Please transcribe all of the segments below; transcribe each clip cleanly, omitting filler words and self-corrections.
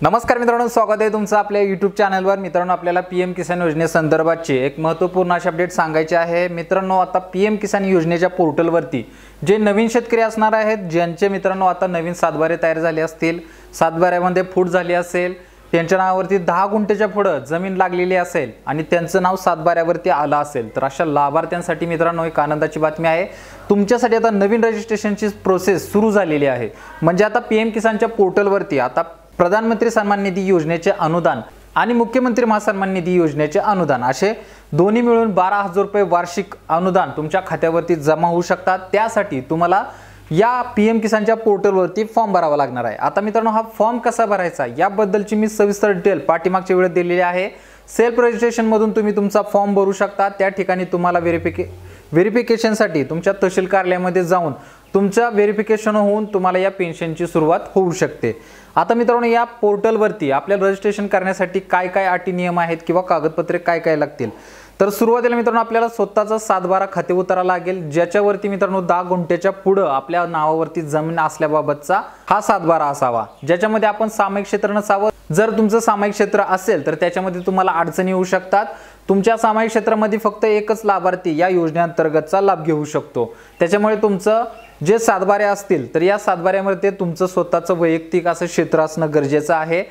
नमस्कार मित्रांनो, स्वागत आहे तुमचं आपल्या YouTube चॅनलवर। मित्रांनो, आपल्याला PM किसान योजनेसंदर्भातची एक महत्त्वपूर्ण अशी अपडेट सांगायची आहे। मित्रांनो, आता PM किसान योजनेच्या पोर्टलवरती जे नवीन शेतकरी असणार आहेत, ज्यांचे मित्रांनो आता नवीन सातबारे तयार झाले असतील, सातबाऱ्यामध्ये फूट झाली असेल, त्यांच्या नावावरती 10 गुंठेच्या पुढे जमीन लागलेली असेल आणि त्यांचं नाव सातबाऱ्यावरती आलं असेल, तर अशा लाभार्थ्यांसाठी मित्रांनो एक आनंदाची बातमी आहे। तुमच्यासाठी आता नवीन रजिस्ट्रेशनची प्रोसेस सुरू झालेली आहे। म्हणजे आता PM किसानच्या पोर्टलवरती आता प्रधानमंत्री सन्मान निधी योजनेचे अनुदान आणि मुख्यमंत्री महासन्मान निधी योजनेचे अनुदान असे दोन्ही मिळून 12,000 रुपये वार्षिक अनुदान तुमच्या खात्यावरती जमा होऊ शकतात। त्यासाठी तुम्हाला या PM किसानच्या पोर्टलवरती फॉर्म भरावा लागणार आहे। आता मित्रांनो, हा फॉर्म कसा भरायचा याबद्दलची मी सविस्तर डिटेल पाठीमागच्या वेळेत दिलेली आहे। सेल्फ रजिस्ट्रेशन मधून तुम्ही तुमचा फॉर्म भरू शकता। त्या ठिकाणी तुम्हाला व्हेरिफिकेशनसाठी तुमच्या तहसील कार्यालयामध्ये जाऊन तुमचा व्हेरिफिकेशन होऊन तुम्हाला या पेन्शनची सुरुवात होऊ शकते। आता मित्रांनो, या पोर्टलवरती आपल्याला रजिस्ट्रेशन करण्यासाठी काय काय अटी नियम आहेत किंवा कागदपत्रे काय काय लागतील, तर सुरुवातीला मित्रांनो आपल्याला स्वतःचा सातबारा खाते उतारा लागेल, ज्याच्यावरती मित्रांनो 10 गुंठेच्या पुढे आपल्या नावावरती जमीन असल्याबाबतचा हा सातबारा असावा, ज्याच्यामध्ये आपण सामायिक क्षेत्र नसावं। जर तुमचं सामायिक क्षेत्र असेल तर त्याच्यामध्ये तुम्हाला अडचणी येऊ शकतात। तुमच्या सामायिक क्षेत्रामध्ये फक्त एकच लाभार्थी या योजनेअंतर्गतचा लाभ घेऊ शकतो। त्याच्यामुळे तुमचं जे सातबारे असतील तर या सातबाऱ्यामध्ये तुमचं स्वतःचं वैयक्तिक असं क्षेत्र असणं गरजेचं आहे।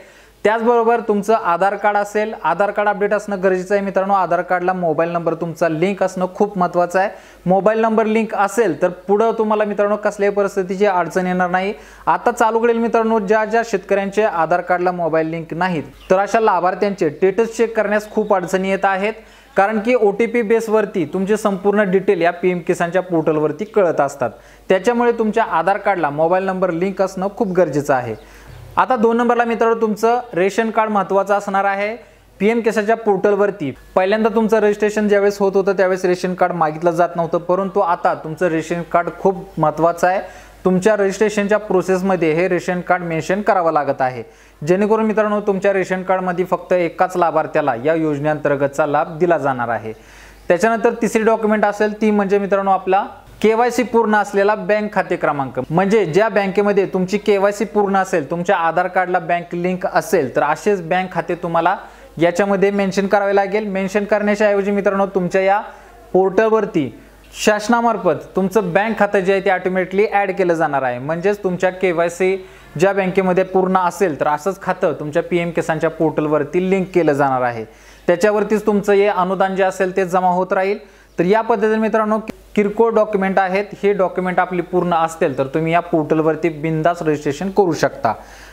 त्याचबरोबर तुमचं आधार कार्ड असेल, आधार कार्ड अपडेट असणं गरजेचं आहे। मित्रांनो, आधार कार्डला मोबाईल नंबर तुमचा लिंक असणं खूप महत्त्वाचं आहे। मोबाईल नंबर लिंक असेल तर पुढे तुम्हाला मित्रांनो कसल्याही परिस्थितीची अडचण येणार नाही। आता चालू करेल मित्रांनो, ज्या शेतकऱ्यांचे आधार कार्डला मोबाईल लिंक नाहीत तर अशा लाभार्थ्यांचे स्टेटस चेक करण्यास खूप अडचणी येत आहेत, कारण की OTP बेसवरती तुमचे संपूर्ण डिटेल या PM किसानच्या पोर्टलवरती कळत असतात। त्याच्यामुळे तुमच्या आधार कार्डला मोबाईल नंबर लिंक असणं खूप गरजेचं आहे। आता 2 नंबरला मित्रांनो तुमचं रेशन कार्ड महत्त्वाचं असणार आहे। PM किसानच्या पोर्टलवरती पहिल्यांदा तुमचं रजिस्ट्रेशन ज्यावेळेस होत होतं त्यावेळेस रेशन कार्ड मागितलं जात नव्हतं, परंतु आता तुमचं रेशन कार्ड खूप महत्त्वाचं आहे। तुमच्या रजिस्ट्रेशनच्या प्रोसेसमध्ये हे रेशन कार्ड मेन्शन करावं लागत आहे, जेणेकरून मित्रांनो तुमच्या रेशन कार्डमध्ये फक्त एकाच लाभार्थ्याला या योजनेअंतर्गतचा लाभ दिला जाणार आहे। त्याच्यानंतर तिसरी डॉक्युमेंट असेल ती म्हणजे मित्रांनो आपला KYC पूर्ण असलेला बँक खाते क्रमांक। म्हणजे ज्या बँकेमध्ये तुमची KYC पूर्ण असेल, तुमच्या आधार कार्डला बँक लिंक असेल, तर असेच बँक खाते तुम्हाला याच्यामध्ये मेन्शन करावे लागेल। मेन्शन करण्याच्या ऐवजी मित्रांनो तुमच्या या पोर्टलवरती शासनामार्फत तुमचं बँक खातं जे आहे ते ऑटोमॅटिकली ॲड केलं जाणार आहे। म्हणजेच तुमच्या KYC ज्या बँकेमध्ये पूर्ण असेल तर असंच खातं तुमच्या PM किसानच्या पोर्टलवरती लिंक केलं जाणार आहे। त्याच्यावरतीच तुमचं हे अनुदान जे असेल ते जमा होत राहील। तर या पद्धतीने मित्रांनो किरकोळ डॉक्युमेंट आहेत, हे डॉक्युमेंट आपली पूर्ण असतील तर तुम्ही या पोर्टलवरती बिनधास्त रजिस्ट्रेशन करू शकता।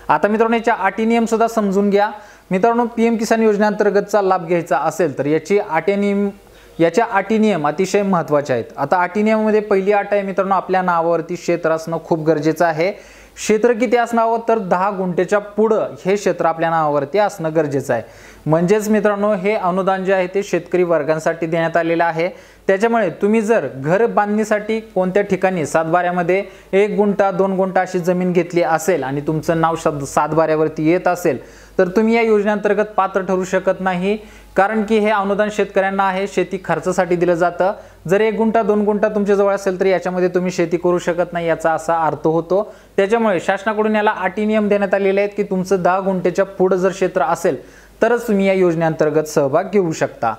आता मित्रांनो याच्या अटी नियम सुद्धा समजून घ्या। मित्रांनो, PM किसान योजनेअंतर्गतचा लाभ घ्यायचा असेल तर याच्या अटी नियम अतिशय महत्त्वाचे आहेत। आता अटी नियमामध्ये पहिली अट आहे मित्रांनो, आपल्या नावावरती क्षेत्र असणं खूप गरजेचं आहे। क्षेत्र किती असणावं तर 10 गुंठेच्या पुढे हे क्षेत्र आपल्या नावावरती असणं गरजेचं आहे। म्हणजेच मित्रांनो हे अनुदान जे आहे ते शेतकरी वर्गांसाठी देण्यात आलेलं आहे। त्याच्यामुळे तुम्ही जर घर बांधणीसाठी कोणत्या ठिकाणी सातबाऱ्यामध्ये 1 गुंठा 2 गुंठा अशी जमीन घेतली असेल आणि तुमचं नाव सातबाऱ्यावरती येत असेल तर तुम्ही या योजनेअंतर्गत पात्र ठरू शकत नाही, कारण की हे अनुदान शेतकऱ्यांना आहे, शेती खर्चासाठी दिलं जातं। जर 1 गुंठा 2 गुंठा तुमच्या जवळ असेल तर याच्यामध्ये तुम्ही शेती करू शकत नाही, याचा असा अर्थ होतो। त्याच्यामुळे शासनाकडून याला अटी नियम देण्यात आलेले आहेत की तुमचं 10 गुंठेच्या पुढे जर क्षेत्र असेल तरच तुम्ही या योजनेअंतर्गत सहभाग घेऊ शकता।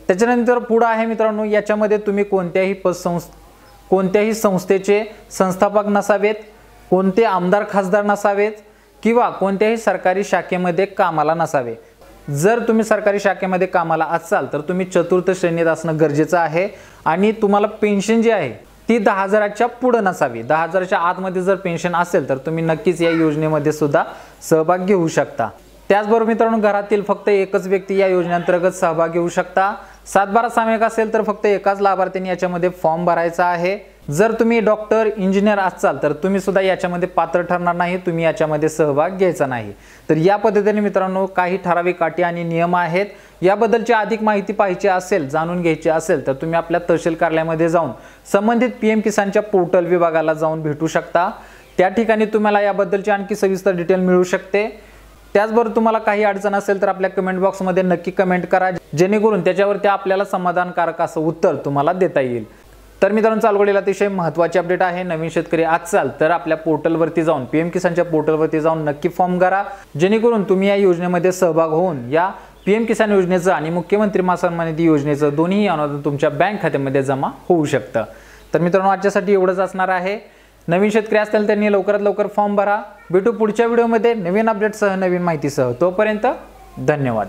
त्याच्यानंतर पुढे आहे मित्रांनो, याच्यामध्ये तुम्ही कोणत्याही संस्थेचे संस्थापक नसावेत, कोणते आमदार खासदार नसावेत किंवा कोणत्याही सरकारी शाखेमध्ये कामाला नसावे। जर तुम्ही सरकारी शाखेमध्ये कामाला असाल तर तुम्ही चतुर्थ श्रेणीत असणं गरजेचं आहे आणि तुम्हाला पेन्शन जी आहे ती 10,000च्या पुढे नसावी। 10,000च्या आतमध्ये जर पेन्शन असेल तर तुम्ही नक्कीच या योजनेमध्ये सुद्धा सहभाग घेऊ शकता। त्याचबरोबर मित्रांनो, घरातील फक्त एकच व्यक्ती या योजनेअंतर्गत सहभाग घेऊ शकता। सातबारा सामायिक असेल तर फक्त एकाच लाभार्थ्याने याच्यामध्ये फॉर्म भरायचा आहे। जर तुम्ही डॉक्टर इंजिनियर असाल तर तुम्ही सुद्धा याच्यामध्ये पात्र ठरणार नाही, तुम्ही याच्यामध्ये सहभाग घ्यायचा नाही। तर या पद्धतीने मित्रांनो काही ठराविक अटी आणि नियम आहेत। याबद्दलची अधिक माहिती पाहिजे असेल, जाणून घ्यायची असेल तर तुम्ही आपल्या तहसील कार्यालयामध्ये जाऊन संबंधित PM किसानच्या पोर्टल विभागाला जाऊन भेटू शकता। त्या ठिकाणी तुम्हाला याबद्दलची आणखी सविस्तर डिटेल मिळू शकते। त्याचबरोबर तुम्हाला काही अडचण असेल तर आपल्या कमेंट बॉक्समध्ये नक्की कमेंट करा, जेणेकरून त्याच्यावरती आपल्याला समाधानकारक असं उत्तर तुम्हाला देता येईल। तर मित्रांनो, चालू घडलेला अतिशय महत्त्वाची अपडेट आहे. नवीन शेतकरी असाल तर आपल्या पोर्टलवरती जाऊन पीएम किसानच्या पोर्टलवरती जाऊन नक्की फॉर्म भरा, जेणेकरून तुम्ही या योजनेमध्ये सहभाग होऊन या पीएम किसान योजनेचं आणि मुख्यमंत्री मानधन निधी योजनेचं दोन्ही अनुदान तुमच्या बँक खात्यामध्ये जमा होऊ शकतं. तर मित्रांनो, आजच्यासाठी एवढंच असणार आहे. नवीन शेतकरी असतील त्यांनी लवकरात लवकर फॉर्म भरा. भेटू पुढच्या व्हिडिओमध्ये नवीन अपडेटसह, नवीन माहितीसह. तोपर्यंत धन्यवाद.